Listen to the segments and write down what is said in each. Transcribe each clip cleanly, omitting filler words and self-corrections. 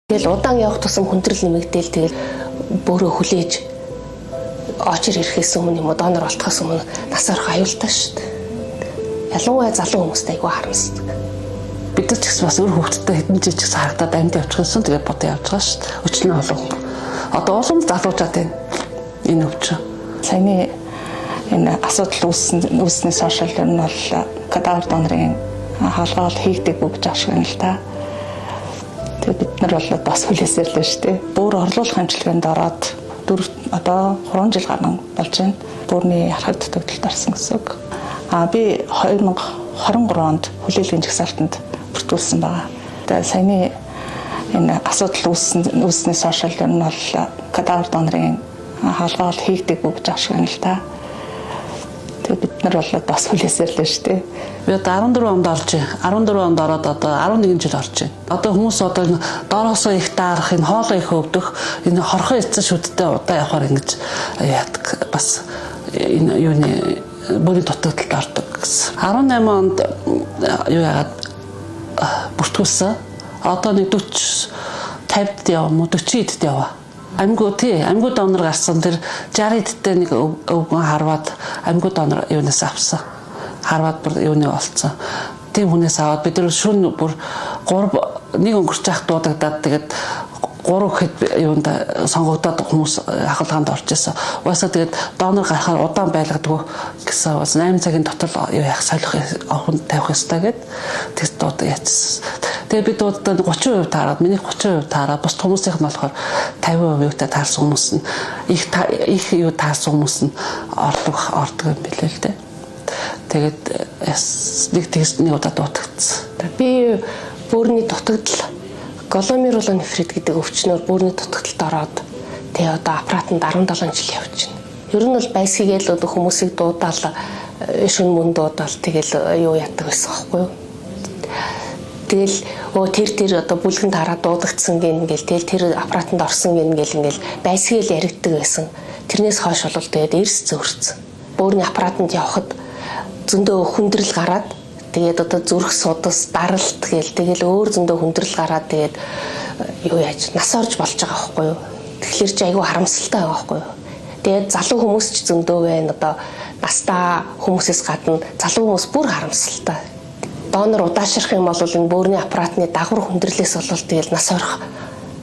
Тэгэл удаан явах тусам хүндрэл нэмэгдээл тэгэл бөөрөө хүлээж очир ирэхээс өмнө юм уу донор болтохоос өмнө нас орох аюултай шүү дээ. Ялангуяа залуу хүмүүст айгүй харамсдаг. Бид нар ч гэсэн бас өөр хөвгттэй хэдэн жижиг харагдаад амьд явчихсан тэгээд бодоо явж байгаа шүү дээ. Өчнө олон. Одоо улам залуучаад байна. Энэ өвчин. Саяны энэ асуудал үүснээс хойш ер нь бол кадавр донорын хаалгаа хийгдэг гэж ашиг юм л та. Тэгээд бид нар бол бас хүлээсээр л шүү дээ. Бүр орлуулах хэмжлэгэнд ороод 3 жил гарсан болж байна. Бүрний харахад төгтөлд орсон гэсэн үг. Би 2023 онд хүлээлгийн жагсаалтанд бүртгүүлсэн байгаа. Тэгээд саяны энэ асуудал үүснээс хойш ер нь бол кадавр донорын хаалгаа хийгдэг гэж ашиг юм л та. Тэгээд бид нар бол бас хүлээсээр л шүү дээ. Би одоо 14 онд орж байна. 14 онд ороод одоо 11 жил орж байна. Одоо хүмүүс одоо доороосоо их даарах, энэ хоолоо их өвдөх, энэ хорхон эцэн шүдтэй удаа явахаар ингэж яадаг бас энэ юуны бүрийн дутагдалд ордог гэсэн. 18 онд юу яагаад бүртгүүлсэн. Одоо нэг 40 50-д яваа мó 40-д яваа. Амьгуу донор гарсан тэр 60-д нэг өвгөн харваад амьгуу донор юунаас авсан. Харваад бүр юуны олцсон. Тийм хүнээс аваад бид нар шүн бүр 3 нэг өнгөрч явах дуудагдаад тэгээд 3 гэхэд юунд сонгогдоод хүмүүс ахалгаанд орж исэн. Угаасаа тэгээд донор гарахаар удаан байлгадаг гэсэн бас 8 цагийн дотор юу яах солих авахнд тавих ёстой гэд тэгс дууд яатсан. Тэгээд бид дуудаа 30% таараад миний 30% таараад бус хүмүүсийнх нь болохоор 50%-тай таарсан хүмүүс нь их юу таарсан хүмүүс нь ордог юм билээ л дээ. Тэгээд нэг удаа дутагдсан. Би бөөрийн дутагдал гломерулонефрит гэдэг өвчнөөр бөөрийн дутагдалд ороод тэгээ одоо аппаратанд 17 жил явж байна. Ер нь бол байсгигээл одоо хүмүүсийг дуудаал шүн мөн дуудаал тэгэл юу ятдаг байсан байхгүй юу. Тэгэл тэр одоо бүлгэнд хараад дуудагдсан гэнгээл тэгэл тэр аппаратанд орсон гэнгээл ингээл байсгийл яригддаг байсан. Тэрнээс хойш бол тэгээд эрс зөөрцөн. Бөөрийн аппаратанд явхад зөндөө хүндрэл гараад тэгээд одоо зүрх судас даралт гээл тэгэл өөр зөндөө хүндрэл гараад тэгээд юу яаж нас орж болж байгаа байхгүй юу. Тэгэхээр чи айгүй харамсалтай байгаа байхгүй юу. Тэгээд залуу хүмүүс ч зөндөө байна. Одоо настаа хүмүүсээс гадна залуу хүмүүс бүр харамсалтай. Донор удаашрах юм бол энэ бөөрийн аппаратны дагвар хүндрэлээс бол тэгэл нас орох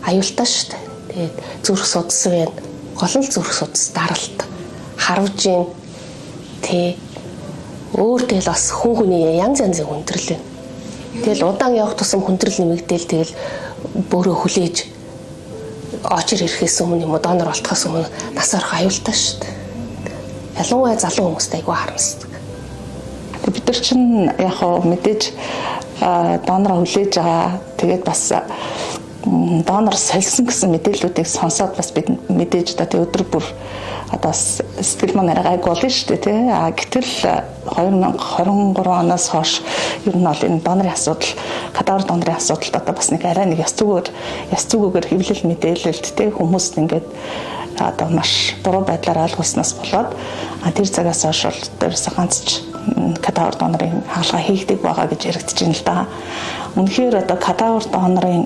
аюултай шүү дээ. Тэгээд зүрх судас байна. Гол нь зүрх судас даралт харавж ийн тий өөр тэгэл бас хүний янз янзын хүндрэл байна. Тэгэл удаан явах тусам хүндрэл нэмэгдээл тэгэл бөөрөө хүлээж очир ирэхээс өмнө юм уу донор болтохоос өмнө нас орох аюултай шүү дээ. Ялангуяа залуу хүмүүст айгүй харамсдаг. Бид нар чинь яг мэдээж донороо хүлээж байгаа. Тэгээд бас донор сольсон гэсэн мэдээллүүдийг сонсоод бас бид мэдээж одоо өдөр бүр одоо сэтгэл маань гайг болно шүү дээ тий. Гэтэл 2023 оноос хойш ер нь бол энэ донорын асуудал, кадавр донорын асуудалд одоо бас нэг арай нэг яс зүгөөр хэвлэл мэдээлэлд тий хүмүүст ингээд одоо маш буруу байдлаар ойлгуулснаас болоод тэр цагаас хойш бол ерөөсөө ганц ч кадавр донорын хаалгаа хийгдэг байгаа гэж яригдж байна л да. Үнэхээр одоо кадавр донорын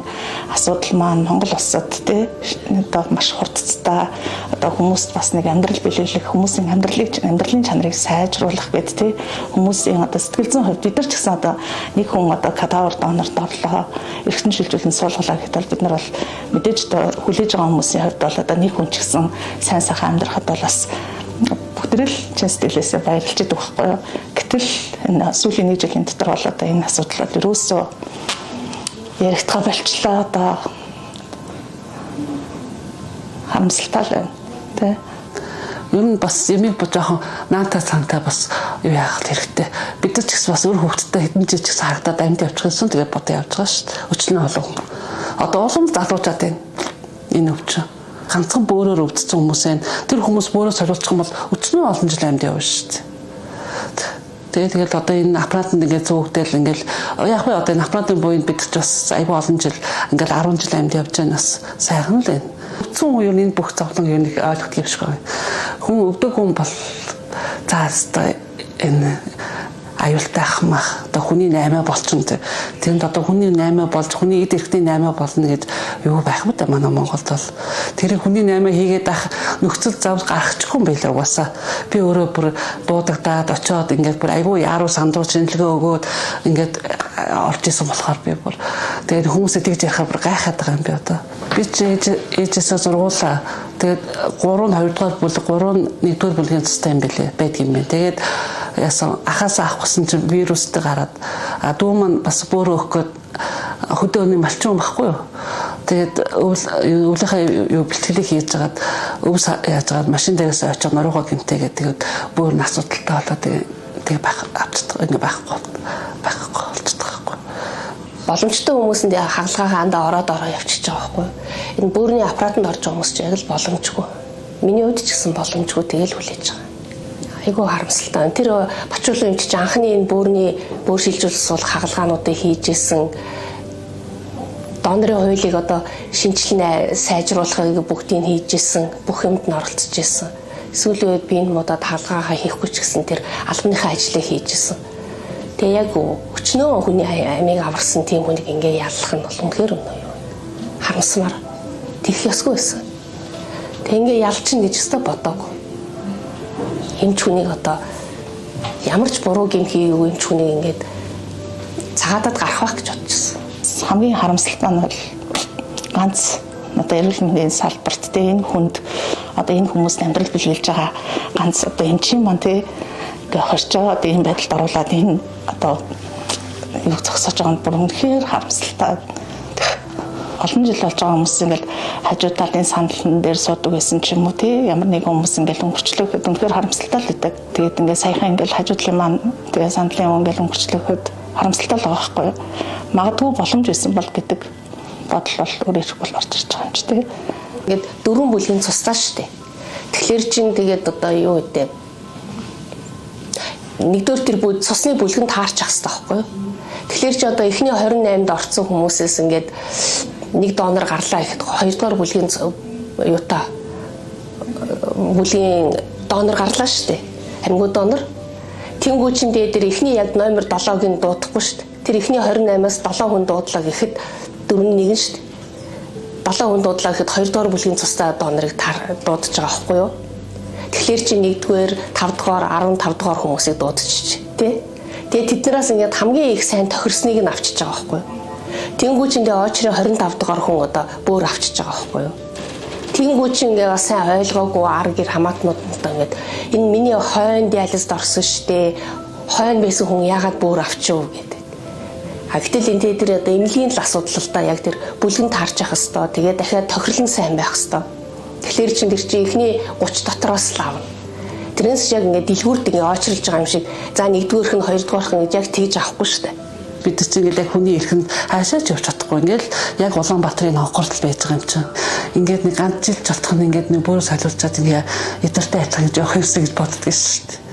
асуудал маань Монгол улсад тий одоо маш хурдцтай одоо хүмүүст бас нэг амьдрал биелүүлэх, хүмүүсийн амьдралын чанарыг сайжруулах гэдэг тий хүмүүсийн одоо сэтгэл зүйн хувьд бид нар ч гэсэн одоо нэг хүн одоо кадавр донорт орлоо эргэтэн шилжүүлэн суулгалаа гэхэд бол бид нар бол мэдээж одоо хүлээж байгаа хүмүүсийн хувьд бол одоо нэг хүн ч гэсэн сайн сайхан амьдрахад бол бас бүгдрэл чин сэтгэлээсээ баярлж идэх байхгүй юу. Гэтэл энэ сүүлийн 1 жилийн дотор бол одоо энэ асуудал бол ерөөсөө яригдхаа болчлаа одоо харамсалтай байна тий. Ер нь бас ямиг жоохон наанта цанта бас юу яах хэрэгтэй. Бид нар ч гэсэн бас өөр хөвгттэй хэдэн жижиг харагдаад амьд явчихсан тэгээд бодоо явж байгаа шүү дээ. Өчнө олон. Одоо улам залуучаад байна. Энэ өвчин. Ганцхан бөөрөөр өвдсөн хүмүүс байна. Тэр хүмүүс бөөрөө солиулчих юм бол өчнөө олон жил амьд явна шүү дээ. Тэгээд одоо энэ аппаратанд ингээд зөөгдөл ингээд яг ба одоо энэ аппаратын буйнд бид ч бас айгүй олон жил ингээд 10 жил амьд явж байгаа нас сайхан л байна. Өвдсөн үеэр энэ бүх зовлон юу нэг ойлгох юм шиг байна. Хүн өвдөг хүн бол заастаа энэ аюултай ахмах одоо хүний наймаа болчихно. Тэнд одоо хүний наймаа болж хүний эд эрхтний наймаа болно гэж юу байх вэ манай Монголд бол тэр хүний наймаа хийгээд ах нөхцөл зав гаргачихгүй юм байлаа угаасаа. Би өөрөө бүр дуудагдаад очиод ингээд бүр айгүй яруу сандуу шинжилгээ өгөөд ингээд орж исэн болохоор би бүр тэгээд хүмүүсээ тэгж яхаа бүр гайхаад байгаа юм би одоо. Би ч ээжээсээ зургуулаа. Тэгээд 3 2 дугаар бүлэг 3 1-р бүлгийн цастай юм байлээ байдаг юм байна. Тэгээд яасан ахаасаа авахсан чинь вирустэй гараад дүү маань бас бөөрөө өгөх гээд хөдөөний малчин байхгүй юу. Тэгээд өвлийнхаа юу бэлтгэлийг хийж хагаад өвс яаж хагаад машин дээрээс очиж нуруугаа гэмтээгээд тэгээд бөөр нь асуудалтай болоод тэгээд авчдаг ингэ байхгүй болчихдог байхгүй. Боломжтой хүмүүсэнд хагалгаа хаандаа ороод явчихж байгаа байхгүй. Энэ бөөрийн аппаратанд орж байгаа хүмүүс ч яг л боломжгүй. Миний хувьд ч гэсэн боломжгүй тэгэл хүлээж байгаа. Айгуу харамсалтай. Тэр бачуулан юмч анхны энэ бөөр шилжүүлэлт сул хагалгаануудыг хийжсэн донорын хуулийг одоо шинжилнэ сайжруулахыг бүгдийг хийжсэн, бүх юмд нь оролцож исэн. Сүүлийн үед би энэ муудад хаалгаагаа хийхгүй ч гэсэн тэр албаныхаа ажлыг хийжсэн. Тэгээ яг өчнөө хүний амийг аварсан тийм хүнийг ингээ яллах нь бол үнэхээр өнөө юу. Харамсмаар тэрх ёсгүй байсан. Тэг ингээ ялчин гэж өстө бодоагүй. Эмч хүнийг одоо ямар ч буруу гин хийгээгүй эмч хүнийг ингээд цагаатад гарах байх гэж бодчихсон. Хамгийн харамсалтай нь бол ганц одоо эрүүл мэндийн салбарт энэ хүнд одоо энэ хүмүүст амьдрал бэлгэлж байгаа ганц одоо эмчийн маань тий ингээ хорч байгаа одоо энэ байдалд оруулаад энэ одоо юу зогсоож байгаа нь бүр үнэхээр харамсалтай. Олон жил болж байгаа хүмүүс ингээл хажуу талын сандлан дээр суудаг байсан ч юм уу тий ямар нэгэн хүмүүс ингээл өнгөрчлөөхэд үнэхээр харамсалтай л байдаг. Тэгээд ингээд саяхан ингээл хажуу талын маань тэгээ сандлын ингээл өнгөрчлөөхэд харамсалтай л байгаа байхгүй юу. Магадгүй боломж байсан бол гэдэг бодол бол өөр их бол орж ирж байгаа юм чи тий. Ингээд 4 бүлгийн цустаа штэ. Тэгэхээр чин тэгээд одоо юу гэдэг нэгдүгээр тэр цусны бүлгэнд таарч ах хэрэгтэй байхгүй юу. Тэгэхээр чи одоо эхний 28-д орсон хүмүүсээс ингээд нэг донор гарлаа гэхэд 2-р бүлгийн юута бүлгийн донор гарлаа штэ. Амьгуу донор. Тэнгүү чин дээр эхний яг номер 7-ыг дуудахгүй штэ. Тэр эхний 28-аас 7 хүн дуудлаа гэхэд 4-1 штэ. 7 хүн дуудлаа гэхэд 2-р бүлгийн цустай донорыг дуудаж байгаа байхгүй юу? Тэгэхээр чи 1-р, 5-р, 15-р хүмүүсийг дуудчих тий. Тэгээ тэднээс ингээд хамгийн их сайн тохирсныг нь авчиж байгаа байхгүй юу? Тэнгүүчиндээ очрын 25-р хүн одоо бөөр авчиж байгаа байхгүй юу? Тэнгүүч ингээд бас сайн ойлгоогүй ар гэр хамаатнууд одоо ингээд энэ миний хойно диализд орсон штэ. Хойно байсан хүн яагаад бөөр авчив гэдэг. Гэтэл энэ тэр одоо эмнэлгийн л асуудал л да яг тэр бүлгэн таарч явах хэвээр тэгээ дахиад тохирлон сайн байх хэвээр. Тэгэхээр чин тэр чинь эхний 30 дотроос л авна. Тэрнээс яг ингээд дэлгүүрт ингээд очролж байгаа юм шиг за 1-р нь 2-р нь гэж яг тэгж авахгүй шүү дээ. Бид чинь ингээд яг хүний эрхэнд хаашаач явж чадахгүй ингээд яг Улаанбаатарын хоггортол байж байгаа юм чинь. Ингээд нэг ганц жил жолтох нь ингээд нэг бөөрө солиулчаад ингээд эдэртэй ажиллах гэж явах юмсаа гэж боддог шүү дээ.